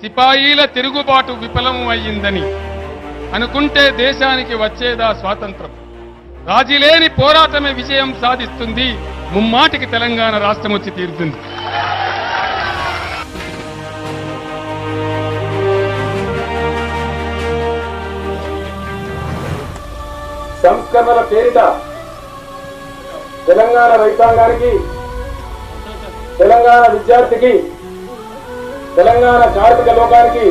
సిపాయిల తిరుగుబాటు విఫలం అయ్యిందని అనుకుంటే దేశానికి వచ్చేదా స్వాతంత్రం? రాజీలేని పోరాటమే విజయం సాధిస్తుంది. ముమ్మాటికి తెలంగాణ రాష్ట్రం వచ్చి తీరుతుంది. సంస్కరణల పేరిట తెలంగాణ రైతాంగానికి, తెలంగాణ విద్యార్థికి, తెలంగాణ కార్మిక లోకానికి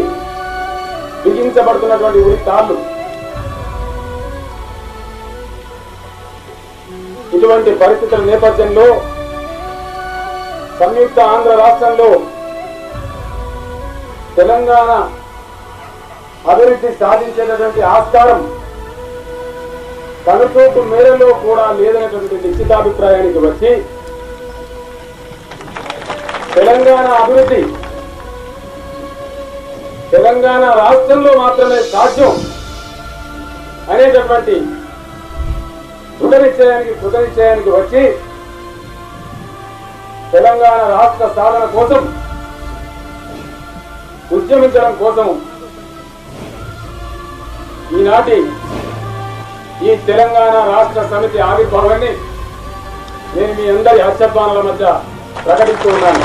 బిగించబడుతున్నటువంటి ఉరి తాళ్లు. ఇటువంటి పరిస్థితుల నేపథ్యంలో సంయుక్త ఆంధ్ర రాష్ట్రంలో తెలంగాణ అభివృద్ధి సాధించేటటువంటి ఆస్కారం కనుచూపు మేరలో కూడా లేదనేటువంటి నిశ్చితాభిప్రాయానికి వచ్చి తెలంగాణ అభివృద్ధి తెలంగాణ రాష్ట్రంలో మాత్రమే సాధ్యం అనేటటువంటి దృఢ నిశ్చయానికి వచ్చి తెలంగాణ రాష్ట్ర సాధన కోసం ఉద్యమించడం కోసం ఈనాటి ఈ తెలంగాణ రాష్ట్ర సమితి ఆవిర్భావాన్ని నేను మీ అందరి హర్షధ్వానాల మధ్య ప్రకటిస్తూ ఉన్నాను.